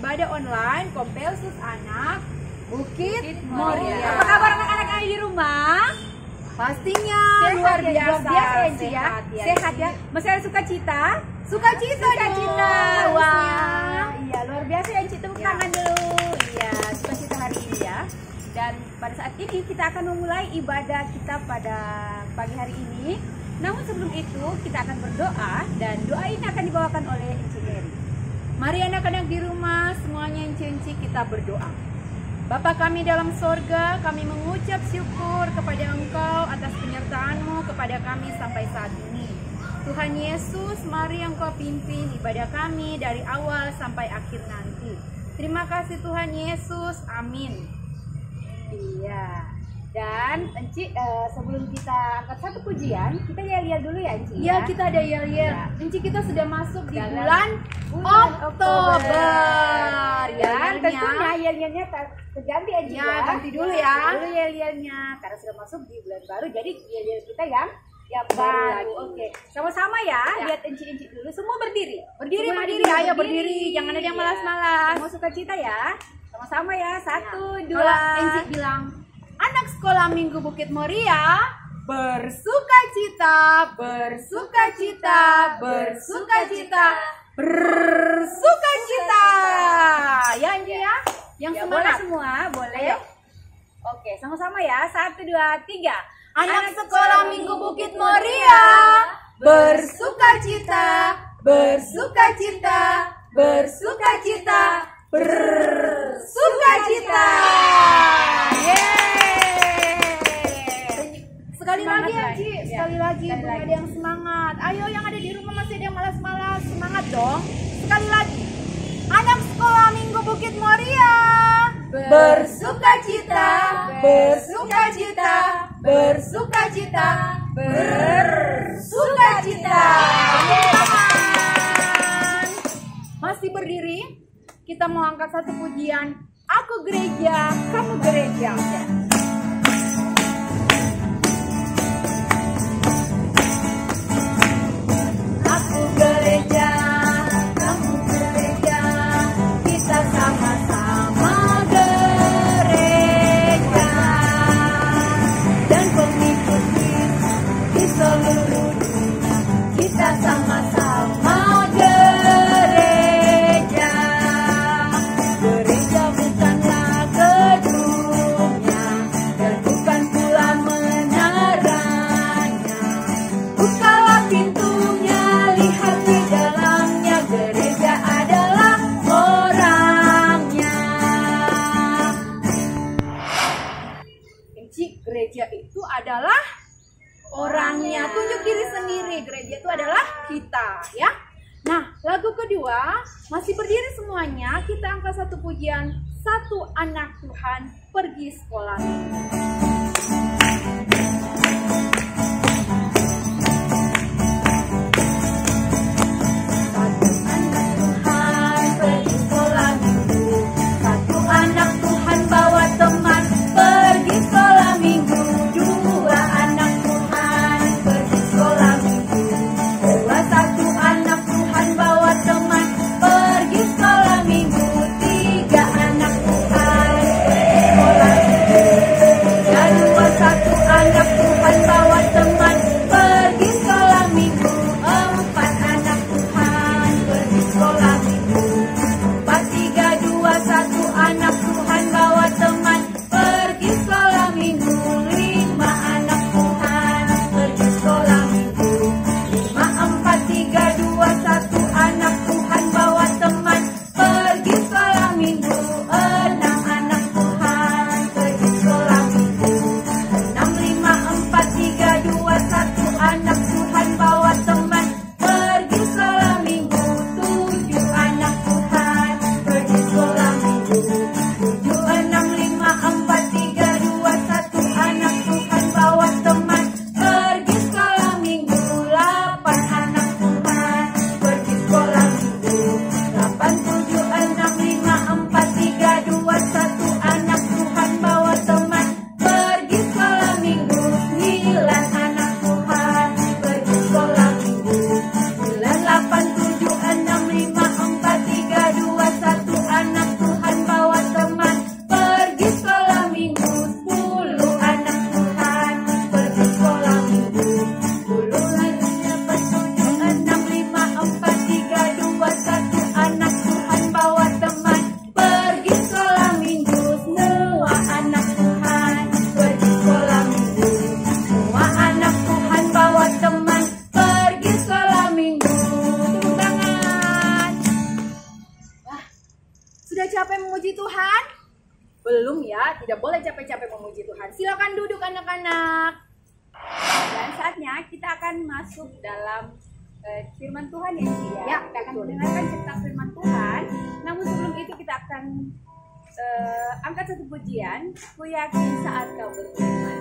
ibadah online Kompelsus Anak Bukit Moria. Apa kabar anak-anak yang di rumah? Pastinya Luar luar biasa biasa ya, Ci, ya. Sehat ya. Masih ada sukacita? Sukacita dong. Wah, iya luar biasa ya, Ci. Tepuk tangan dulu. Iya, sukacita hari ini ya. Dan pada saat ini kita akan memulai ibadah kita pada pagi hari ini. Namun sebelum itu kita akan berdoa, dan doa ini akan dibawakan oleh Enci Mary. Mari anak-anak di rumah semuanya, Enci kita berdoa. Bapa kami dalam sorga, kami mengucap syukur kepada Engkau atas penyertaan-Mu kepada kami sampai saat ini. Tuhan Yesus, mari Engkau pimpin ibadah kami dari awal sampai akhir nanti. Terima kasih Tuhan Yesus, amin. Iya. Dan Enci, sebelum kita angkat satu pujian, kita yel-yel dulu ya Enci. Iya, kita ada yel-yel. Ya. Enci, kita sudah masuk di Dalam bulan Oktober. Dan Yel-yelnya. tentunya yel-yelnya terganti Enci Ya, ganti dulu ya. Dulu yel-yelnya, karena sudah masuk di bulan baru, jadi yel-yel kita yang baru Baru. lagi. Oke, sama-sama ya. Ya. Lihat Enci dulu. Semua berdiri. Berdiri, Semua berdiri. Ayo berdiri. Jangan ada yang Iya. malas-malas. Semua sukacita ya. Sama-sama ya. Satu, Kalau dua. Enci bilang, anak sekolah Minggu Bukit Moria bersukacita, bersukacita, bersukacita, bersukacita. Ya Enci ya, yang Ya, boleh semangat. semua, boleh. Ayo. Oke, sama-sama ya. Satu, dua, tiga. Anak sekolah Minggu Bukit Moria bersukacita, bersukacita, bersukacita, bersukacita. Yeay. Sekali Semangat, lagi ya, Bray. Ci. Ya, Sekali lagi, sekali belum lagi. ada yang semangat. Ayo yang ada di rumah masih ada yang malas-malas, semangat dong. Sekali lagi. Anak sekolah Minggu Bukit Moria bersukacita, bersukacita, bersukacita, bersukacita. Tangan. Masih berdiri. Kita mau angkat satu pujian. Aku gereja, kamu gereja. Aku gereja, kamu gereja, kita sama-sama gereja. Dan pengikut di seluruh dunia, kita sama-sama gereja. Gereja bukanlah gedungnya, dan bukan pula menaranya. Bukalah pintunya, lihat di dalamnya, gereja adalah orangnya. Enci, gereja itu adalah orangnya. Tunjuk diri sendiri, gereja itu adalah kita, ya. Nah, lagu kedua, masih berdiri semuanya, kita angkat satu pujian, satu anak Tuhan pergi sekolah. Satu anak Tuhan pergi sekolah minggu, satu anak Tuhan bawa teman pergi sekolah minggu, dua anak Tuhan pergi sekolah minggu, dua satu anak Tuhan bawa teman pergi sekolah minggu, tiga anak Tuhan pergi sekolah minggu, tiga dua satu anak Tuhan bawa teman pergi sekolah minggu, empat anak Tuhan pergi sekolah minggu, empat tiga dua satu anak Tuhan bawa teman pergi sekolah minggu, lima anak Tuhan pergi sekolah minggu, lima empat tiga dua satu anak Tuhan bawa teman pergi sekolah minggu, enam anak Tuhan pergi sekolah minggu, enam lima empat tiga dua satu anak Tuhan bawa teman pergi sekolah minggu, tujuh anak Tuhan pergi sekolah minggu, Sudah capek memuji Tuhan? Belum ya, tidak boleh capek-capek memuji Tuhan. Silakan duduk anak-anak. Dan saatnya kita akan masuk dalam firman Tuhan ya, ya. Kita akan mendengarkan cerita firman Tuhan. Namun sebelum itu kita akan angkat satu pujian. Ku yakin saat kau berfirman.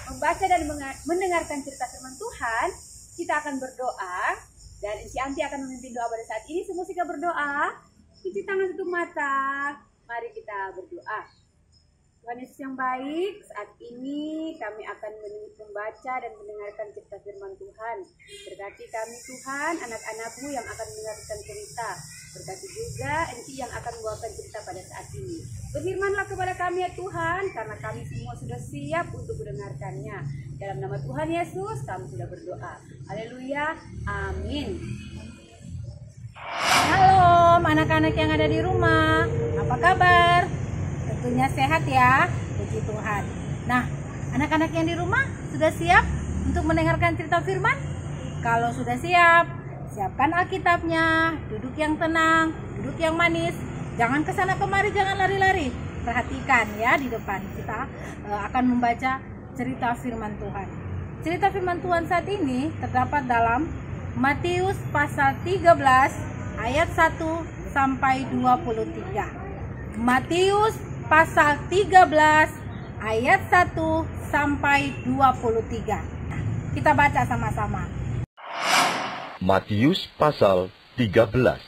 Membaca dan mendengarkan cerita firman Tuhan, kita akan berdoa dan si Anti akan memimpin doa pada saat ini. Semua kita berdoa, cuci tangan, tutup mata, mari kita berdoa. Tuhan Yesus yang baik, saat ini kami akan membaca dan mendengarkan cerita firman Tuhan. Berkati kami Tuhan, anak-anak-Mu yang akan mendengarkan cerita. Berkati juga Enti yang akan membawakan cerita pada saat ini. Berfirmanlah kepada kami ya Tuhan, karena kami semua sudah siap untuk mendengarkannya. Dalam nama Tuhan Yesus kami sudah berdoa. Haleluya, amin. Halo anak-anak yang ada di rumah, apa kabar? Tentunya sehat ya, puji Tuhan. Nah, anak-anak yang di rumah sudah siap untuk mendengarkan cerita firman? Kalau sudah siap, siapkan Alkitabnya, duduk yang tenang, duduk yang manis. Jangan kesana kemari, jangan lari-lari. Perhatikan ya di depan. Kita akan membaca cerita firman Tuhan. Cerita firman Tuhan saat ini terdapat dalam Matius pasal 13 ayat 1 sampai 23. Matius pasal 13 ayat 1 sampai 23. Kita baca sama-sama. Matius pasal 13.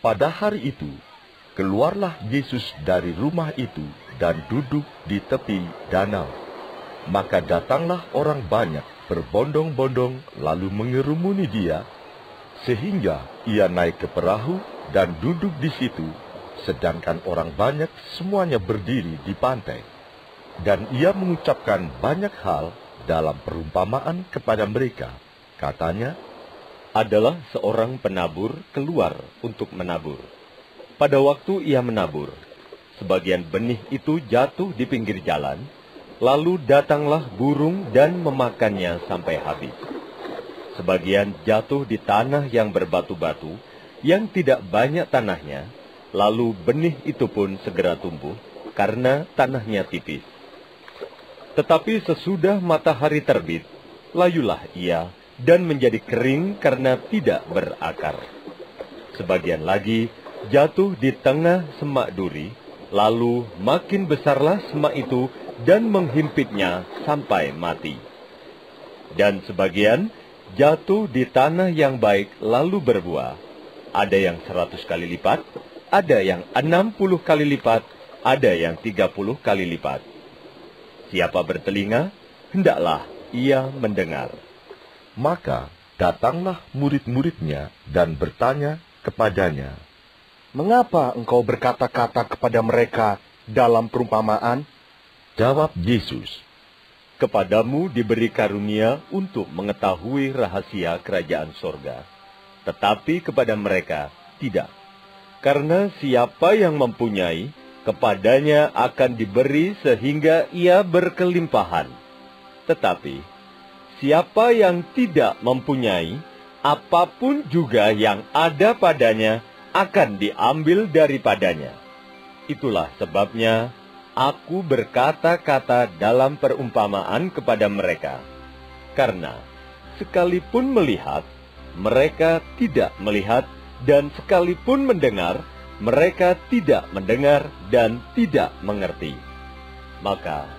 Pada hari itu, keluarlah Yesus dari rumah itu dan duduk di tepi danau. Maka datanglah orang banyak berbondong-bondong lalu mengerumuni dia, sehingga ia naik ke perahu dan duduk di situ, sedangkan orang banyak semuanya berdiri di pantai. Dan ia mengucapkan banyak hal dalam perumpamaan kepada mereka. Katanya, adalah seorang penabur keluar untuk menabur. Pada waktu ia menabur, sebagian benih itu jatuh di pinggir jalan, lalu datanglah burung dan memakannya sampai habis. Sebagian jatuh di tanah yang berbatu-batu, yang tidak banyak tanahnya, lalu benih itu pun segera tumbuh, karena tanahnya tipis. Tetapi sesudah matahari terbit, layulah ia, dan menjadi kering karena tidak berakar. Sebagian lagi jatuh di tengah semak duri, lalu makin besarlah semak itu dan menghimpitnya sampai mati. Dan sebagian jatuh di tanah yang baik lalu berbuah, ada yang 100 kali lipat, ada yang 60 kali lipat, ada yang 30 kali lipat. Siapa bertelinga, hendaklah ia mendengar. Maka datanglah murid-muridnya dan bertanya kepadanya, Mengapa engkau berkata-kata kepada mereka dalam perumpamaan? Jawab Yesus, Kepadamu diberi karunia untuk mengetahui rahasia kerajaan sorga, tetapi kepada mereka tidak. Karena siapa yang mempunyai, kepadanya akan diberi sehingga ia berkelimpahan. Tetapi siapa yang tidak mempunyai, apapun juga yang ada padanya akan diambil daripadanya. Itulah sebabnya aku berkata-kata dalam perumpamaan kepada mereka. Karena sekalipun melihat, mereka tidak melihat, dan sekalipun mendengar, mereka tidak mendengar dan tidak mengerti. Maka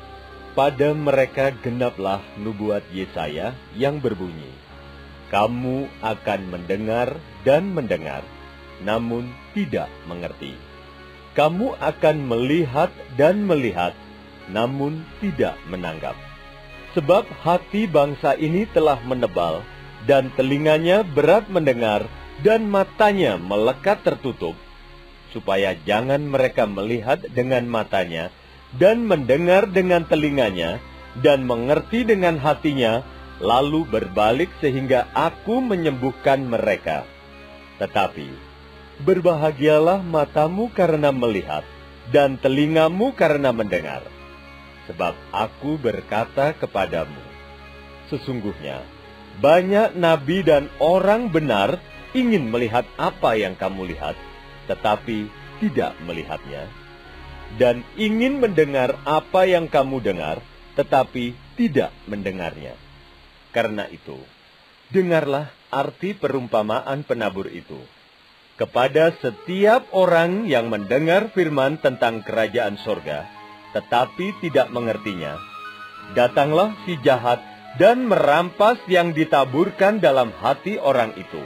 pada mereka genaplah nubuat Yesaya yang berbunyi, Kamu akan mendengar dan mendengar, namun tidak mengerti. Kamu akan melihat dan melihat, namun tidak menanggap. Sebab hati bangsa ini telah menebal, dan telinganya berat mendengar, dan matanya melekat tertutup, supaya jangan mereka melihat dengan matanya, dan mendengar dengan telinganya, dan mengerti dengan hatinya, lalu berbalik sehingga aku menyembuhkan mereka. Tetapi berbahagialah matamu karena melihat, dan telingamu karena mendengar. Sebab aku berkata kepadamu, sesungguhnya banyak nabi dan orang benar ingin melihat apa yang kamu lihat, tetapi tidak melihatnya, dan ingin mendengar apa yang kamu dengar, tetapi tidak mendengarnya. Karena itu, dengarlah arti perumpamaan penabur itu. Kepada setiap orang yang mendengar firman tentang kerajaan sorga, tetapi tidak mengertinya, datanglah si jahat dan merampas yang ditaburkan dalam hati orang itu.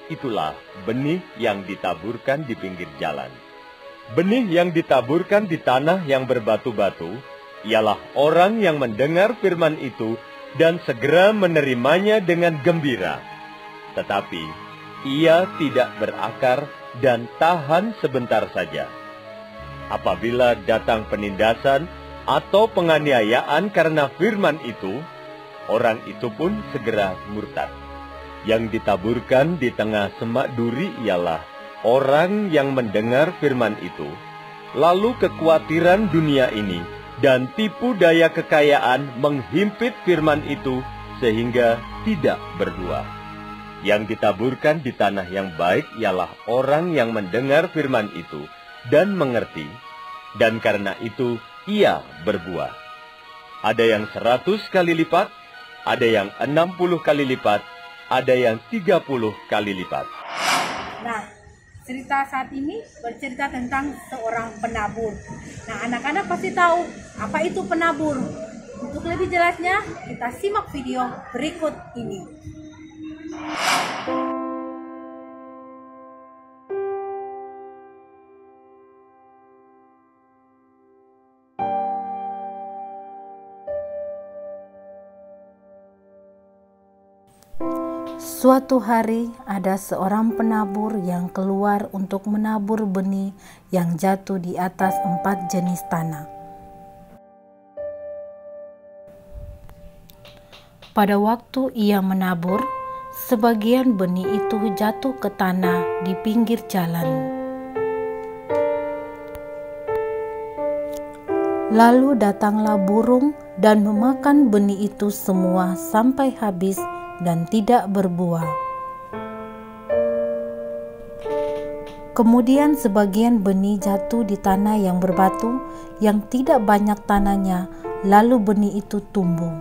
Itulah benih yang ditaburkan di pinggir jalan. Benih yang ditaburkan di tanah yang berbatu-batu, ialah orang yang mendengar firman itu dan segera menerimanya dengan gembira. Tetapi ia tidak berakar dan tahan sebentar saja. Apabila datang penindasan atau penganiayaan karena firman itu, orang itu pun segera murtad. Yang ditaburkan di tengah semak duri ialah orang yang mendengar firman itu, lalu kekhawatiran dunia ini dan tipu daya kekayaan menghimpit firman itu sehingga tidak berbuah. Yang ditaburkan di tanah yang baik ialah orang yang mendengar firman itu dan mengerti, dan karena itu ia berbuah. Ada yang 100 kali lipat, ada yang 60 kali lipat, ada yang 30 kali lipat. Nah, cerita saat ini bercerita tentang seorang penabur. Nah, anak-anak pasti tahu apa itu penabur. Untuk lebih jelasnya, kita simak video berikut ini. Suatu hari ada seorang penabur yang keluar untuk menabur benih yang jatuh di atas 4 jenis tanah. Pada waktu ia menabur, sebagian benih itu jatuh ke tanah di pinggir jalan. Lalu datanglah burung dan memakan benih itu semua sampai habis dan tidak berbuah. Kemudian sebagian benih jatuh di tanah yang berbatu, yang tidak banyak tanahnya, lalu benih itu tumbuh.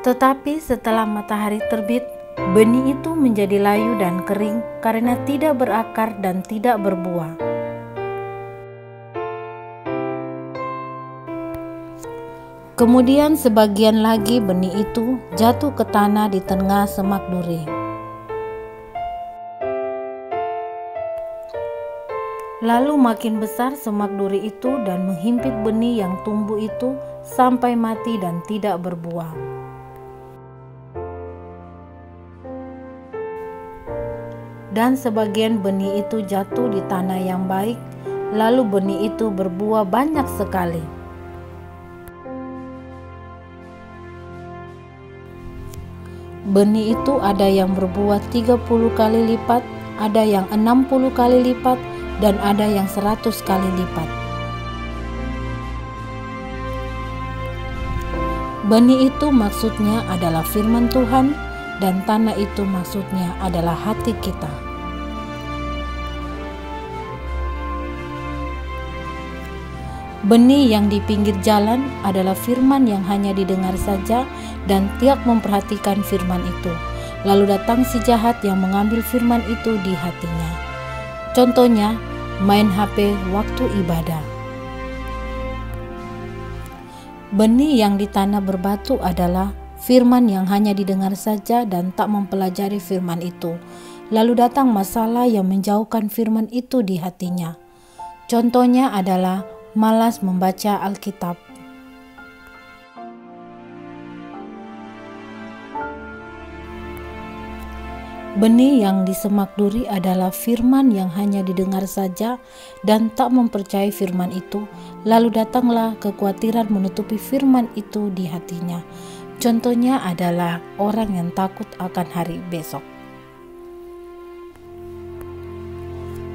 Tetapi setelah matahari terbit, benih itu menjadi layu dan kering karena tidak berakar dan tidak berbuah. Kemudian sebagian lagi benih itu jatuh ke tanah di tengah semak duri. Lalu makin besar semak duri itu dan menghimpit benih yang tumbuh itu sampai mati dan tidak berbuah. Dan sebagian benih itu jatuh di tanah yang baik, lalu benih itu berbuah banyak sekali. Benih itu ada yang berbuah 30 kali lipat, ada yang 60 kali lipat, dan ada yang 100 kali lipat. Benih itu maksudnya adalah firman Tuhan, dan tanah itu maksudnya adalah hati kita. Benih yang di pinggir jalan adalah firman yang hanya didengar saja dan tidak memperhatikan firman itu. Lalu datang si jahat yang mengambil firman itu di hatinya. Contohnya, main HP waktu ibadah. Benih yang di tanah berbatu adalah firman yang hanya didengar saja dan tak mempelajari firman itu. Lalu datang masalah yang menjauhkan firman itu di hatinya. Contohnya adalah malas membaca Alkitab. Benih yang di semak duri adalah firman yang hanya didengar saja dan tak mempercayai firman itu. Lalu datanglah kekhawatiran menutupi firman itu di hatinya. Contohnya adalah orang yang takut akan hari besok.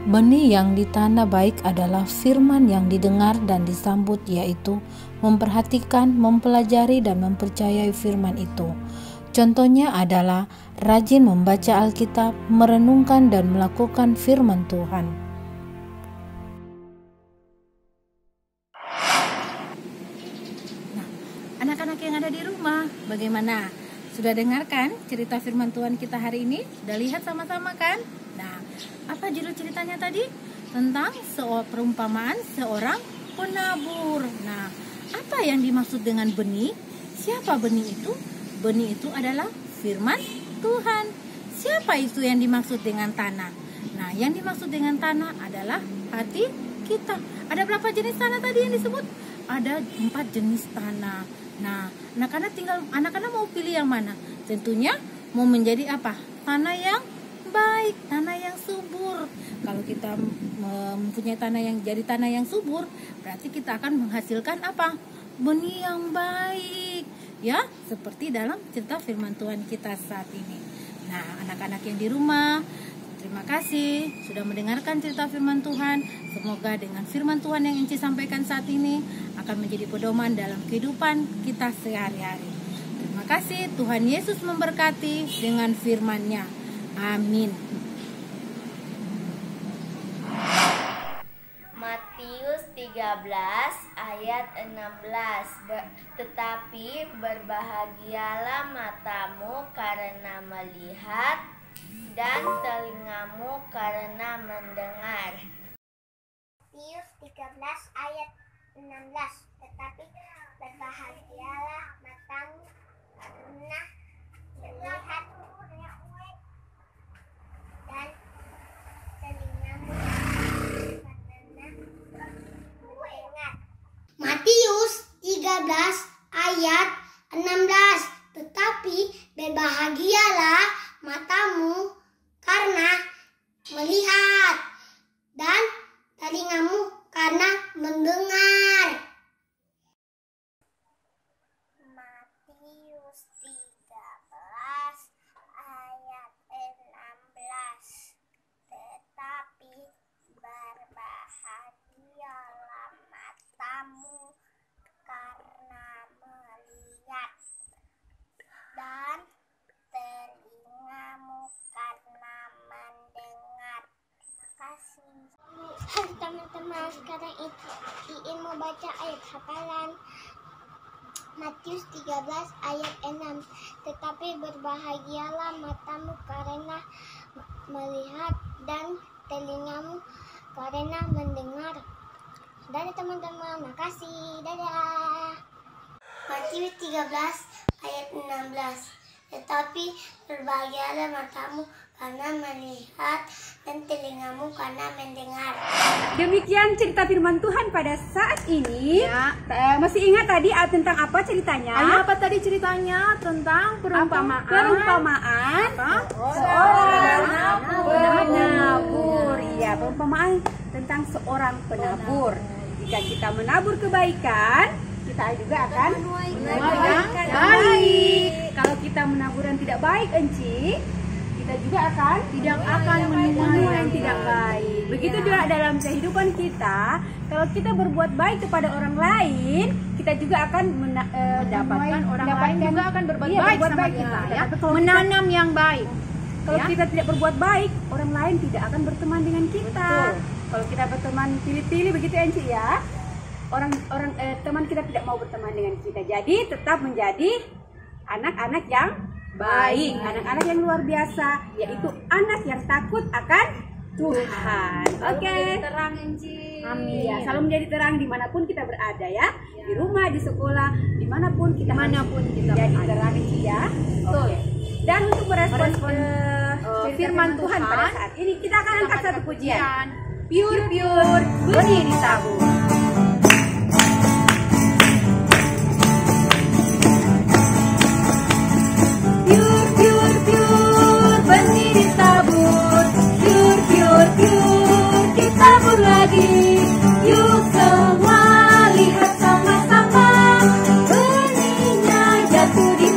Benih yang di tanah baik adalah firman yang didengar dan disambut, yaitu memperhatikan, mempelajari, dan mempercayai firman itu. Contohnya adalah rajin membaca Alkitab, merenungkan dan melakukan firman Tuhan. Nah, anak-anak yang ada di rumah, bagaimana? Sudah dengarkan cerita firman Tuhan kita hari ini? Sudah lihat sama-sama kan? Nah, apa judul ceritanya tadi? Tentang perumpamaan seorang penabur. Nah, apa yang dimaksud dengan benih? Siapa benih itu? Benih itu adalah firman Tuhan. Siapa itu yang dimaksud dengan tanah? Nah, yang dimaksud dengan tanah adalah hati kita. Ada berapa jenis tanah tadi yang disebut? Ada 4 jenis tanah. Nah, anak-anak mau pilih yang mana? Tentunya mau menjadi apa? Tanah yang baik, tanah yang subur. Kalau kita mempunyai tanah yang subur, berarti kita akan menghasilkan apa? Benih yang baik. Ya, seperti dalam cerita firman Tuhan kita saat ini. Nah, anak-anak yang di rumah, terima kasih sudah mendengarkan cerita firman Tuhan. Semoga dengan firman Tuhan yang Inci sampaikan saat ini akan menjadi pedoman dalam kehidupan kita sehari-hari. Terima kasih, Tuhan Yesus memberkati dengan firman-Nya. Amin. Matius 13 ayat 16. Tetapi berbahagialah matamu karena melihat dan telingamu karena mendengar. Matius 13 ayat 16. Tetapi berbahagialah matamu karena melihat dan telingamu karena mendengar. Matius 13 ayat 16. Tetapi berbahagialah matamu karena melihat dan telingamu karena mendengar. Matius 13 ayat 16. Tetapi berbahagialah matamu karena melihat dan telingamu karena mendengar. Makasih. Hai teman-teman, sekarang Iin mau baca ayat hafalan Matius 13 ayat 6. Tetapi berbahagialah matamu karena melihat dan telingamu karena mendengar. Dadah teman-teman, makasih. Dadah. Matius 13 ayat 16. Tetapi berbahagialah matamu karena melihat dan telingamu karena mendengar. Demikian cerita firman Tuhan pada saat ini. Ya. Masih ingat tadi tentang apa ceritanya? Apa tadi ceritanya? Tentang perumpamaan. Seorang penabur. Iya, perumpamaan tentang seorang penabur. Jika kita menabur kebaikan, kita juga akan menuai yang baik. Kalau kita menabur yang tidak baik, Enci, kita juga tidak akan menuai yang tidak baik. Begitu juga dalam kehidupan kita, kalau kita berbuat baik kepada orang lain, kita juga akan mendapatkan orang lain juga akan berbuat baik sama kita, ya. Menanam yang baik. Kalau kita tidak berbuat baik, orang lain tidak akan berteman dengan kita. Kalau kita berteman pilih-pilih begitu, Enci, ya. Teman kita tidak mau berteman dengan kita. Jadi tetap menjadi anak-anak yang baik, anak-anak yang luar biasa, yaitu anak yang takut akan Tuhan. Oke. Terang, Enci. Amin. Ya, selalu menjadi terang dimanapun kita berada, ya. Di rumah, di sekolah, dimanapun kita jadi terang, Enci, ya. Oke. Dan untuk merespon firman Tuhan pada saat ini, kita akan angkat satu pujian. Pure benih ditabur. Pure benih ditabur. Pure ditabur lagi. Yuk semua lihat sama-sama, benihnya jatuh di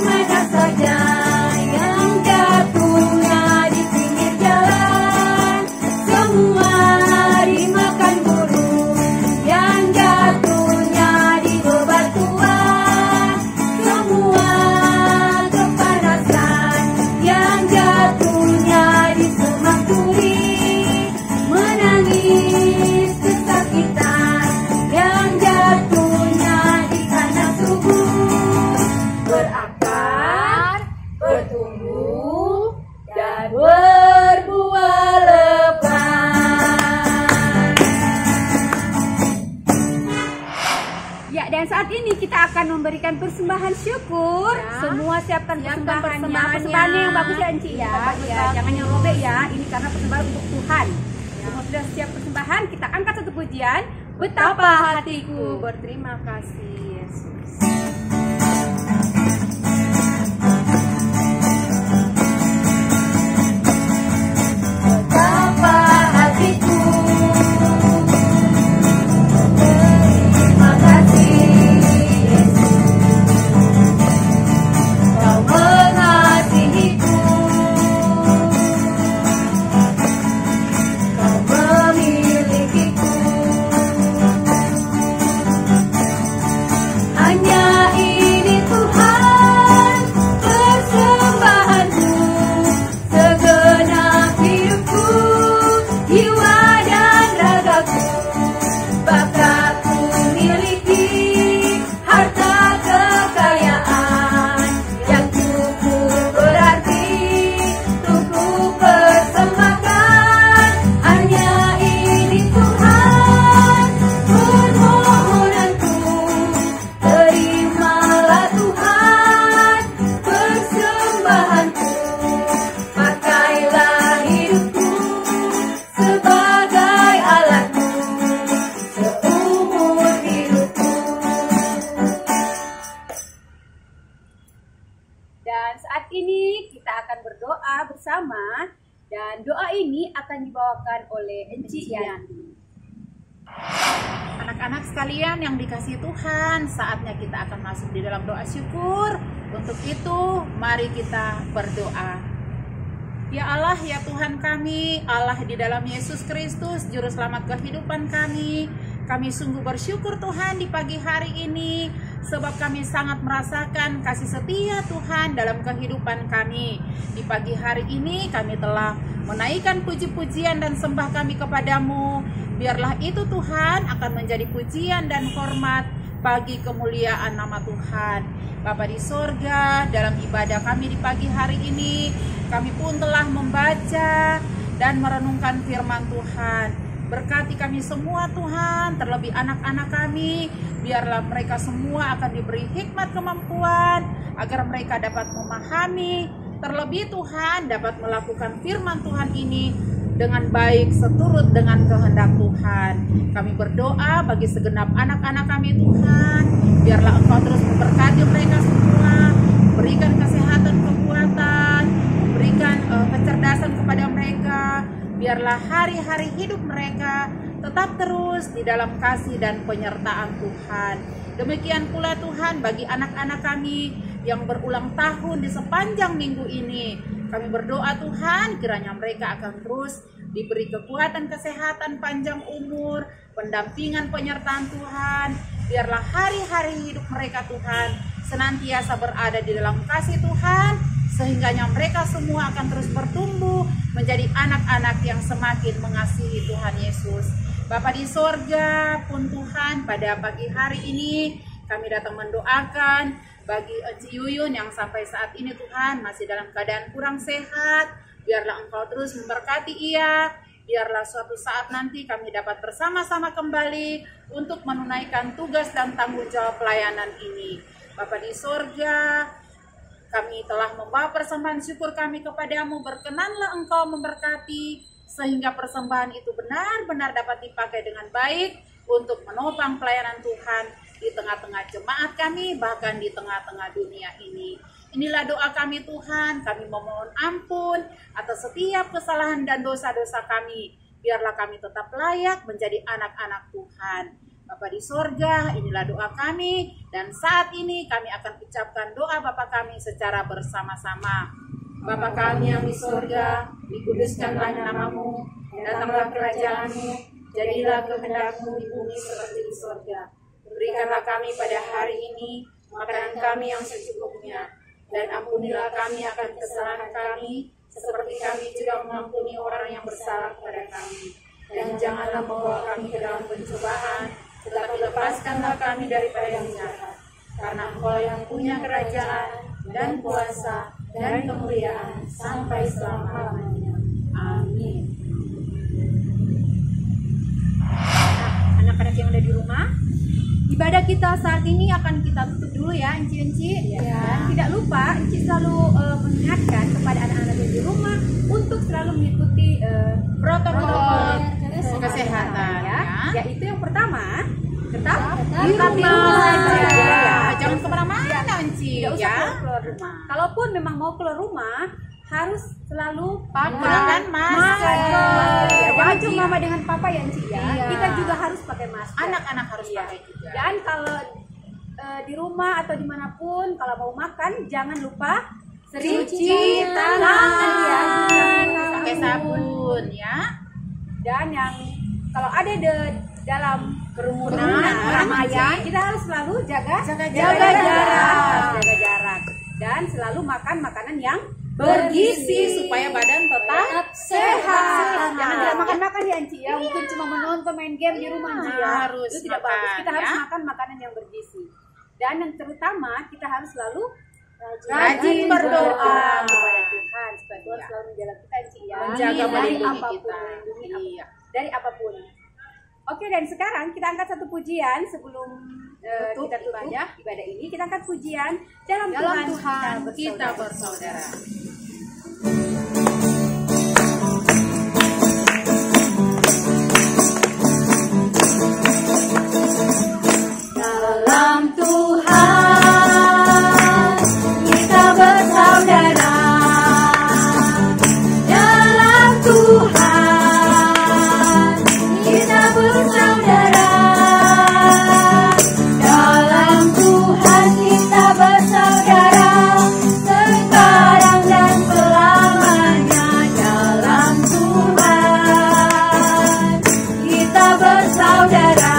persembahan yang bagus ya Enci ya. Jangan yang robek ya. Ini karena persembahan untuk Tuhan. Semua sudah siap persembahan, kita angkat satu pujian. Betapa hatiku berterima kasih Yesus. Betapa hatiku berterima kasih Yesus, Kau mengasihiku, Kau memilikiku. Hanya ini Tuhan persembahanku, segenap hidupku, jiwa dan ragaku. Bakal ku miliki harta kekayaan yang cukup berarti untuk ku persembahkan. Hanya ini Tuhan permohonanku, terimalah Tuhan persembahanku. Pakailah hidupku sebagai alatmu seumur hidupku. Dan saat ini kita akan berdoa bersama, dan doa ini akan dibawakan oleh Enci Yanti. Anak-anak sekalian yang dikasihi Tuhan, saatnya kita akan masuk di dalam doa syukur. Untuk itu, mari kita berdoa. Ya Allah, ya Tuhan kami, Allah di dalam Yesus Kristus, Juru Selamat kehidupan kami sungguh bersyukur Tuhan di pagi hari ini, sebab kami sangat merasakan kasih setia Tuhan dalam kehidupan kami. Di pagi hari ini kami telah menaikkan puji-pujian dan sembah kami kepadamu. Biarlah itu Tuhan akan menjadi pujian dan hormat bagi kemuliaan nama Tuhan. Bapa di sorga, dalam ibadah kami di pagi hari ini, kami pun telah membaca dan merenungkan firman Tuhan. Berkati kami semua Tuhan, terlebih anak-anak kami, biarlah mereka semua akan diberi hikmat kemampuan, agar mereka dapat memahami, terlebih Tuhan dapat melakukan firman Tuhan ini dengan baik seturut dengan kehendak Tuhan. Kami berdoa bagi segenap anak-anak kami Tuhan, biarlah Engkau terus memberkati mereka semua, berikan kesehatan, kekuatan, berikan kecerdasan kepada mereka. Biarlah hari-hari hidup mereka tetap terus di dalam kasih dan penyertaan Tuhan. Demikian pula Tuhan bagi anak-anak kami yang berulang tahun di sepanjang minggu ini. Kami berdoa Tuhan, kiranya mereka akan terus diberi kekuatan, kesehatan, panjang umur, pendampingan, penyertaan Tuhan. Biarlah hari-hari hidup mereka Tuhan senantiasa berada di dalam kasih Tuhan, sehingganya mereka semua akan terus bertumbuh menjadi anak-anak yang semakin mengasihi Tuhan Yesus. Bapa di sorga pun Tuhan, pada pagi hari ini kami datang mendoakan bagi Enci Yuyun yang sampai saat ini Tuhan masih dalam keadaan kurang sehat. Biarlah Engkau terus memberkati ia. Biarlah suatu saat nanti kami dapat bersama-sama kembali untuk menunaikan tugas dan tanggung jawab pelayanan ini. Bapa di sorga, kami telah membawa persembahan syukur kami kepadamu. Berkenanlah Engkau memberkati, sehingga persembahan itu benar-benar dapat dipakai dengan baik untuk menopang pelayanan Tuhan di tengah-tengah jemaat kami, bahkan di tengah-tengah dunia ini. Inilah doa kami Tuhan, kami memohon ampun atas setiap kesalahan dan dosa-dosa kami. Biarlah kami tetap layak menjadi anak-anak Tuhan. Bapa di sorga, inilah doa kami, dan saat ini kami akan ucapkan doa Bapa kami secara bersama-sama. Bapa kami yang di sorga, dikuduskanlah namamu, datanglah kerajaanmu, jadilah kehendak-Mu di bumi seperti di sorga. Berikanlah kami pada hari ini makanan kami yang secukupnya, dan ampunilah kami akan kesalahan kami, seperti kami juga mengampuni orang yang bersalah kepada kami. Dan janganlah membawa kami ke dalam pencobaan, tetapi lepaskanlah kami daripada yang jahat. Karena Engkau yang punya kerajaan dan kuasa dan kemuliaan sampai selama-lamanya. Amin. Anak-anak yang ada di rumah, ibadah kita saat ini akan kita tutup dulu ya, Enci. Dan tidak lupa Enci selalu mengingatkan kepada anak-anak yang di rumah untuk selalu mengikuti protokol kesehatan ya. Yaitu yang pertama, tetap di rumah saja. Jangan kemana-mana, Enci. Tidak usah keluar rumah. Kalaupun memang mau keluar rumah, harus selalu Gunakan masker. Ya, jangan cuma mama dengan papa ya, Enci ya. Iya. Kita juga harus pakai masker. Anak-anak harus pakai juga. Dan kalau di rumah atau dimanapun, kalau mau makan, jangan lupa cuci tangan ya, pakai sabun ya. Dan yang kalau ada dalam kerumunan keramaian, kita harus selalu jaga jarak dan selalu makan makanan yang bergizi supaya badan tetap sehat. Jangan makan-makan ya, Enci ya. Mungkin cuma menonton main game di rumah Enci ya. Harus Itu tidak makan, bagus. Kita harus ya. makan makanan yang bergizi. Dan yang terutama kita harus selalu Rajin berdoa kepada Tuhan supaya Tuhan selalu menjaga kita, Enci ya. Menjaga dari melindungi apapun, kita. melindungi Iya. dari apapun. Oke, dan sekarang kita angkat satu pujian sebelum kita tutup ibadah ini. Kita angkat pujian dalam Tuhan kita bersaudara. Dalam Tuhan kita bersaudara. Dalam Tuhan kita bersaudara. Dalam Tuhan kita bersaudara. Sekarang dan selamanya. Dalam Tuhan kita bersaudara.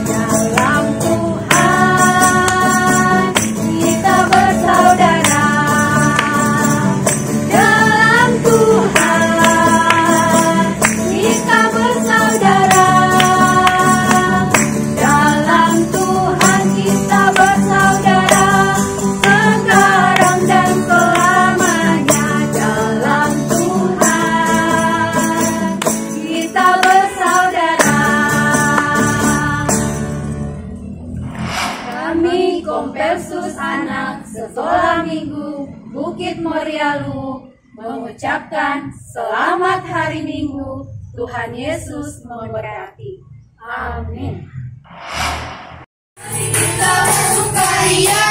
Dalam Tuhan kita bersaudara. Dalam Tuhan kita bersaudara. Dalam Tuhan kita bersaudara. Sekarang dan selamanya. Dalam Tuhan kita bersaudara. Kami Kompelsus Anak Sekolah Minggu Bukit Morialu mengucapkan selamat hari Minggu. Tuhan Yesus memberkati. Amin. Kita bersukaria.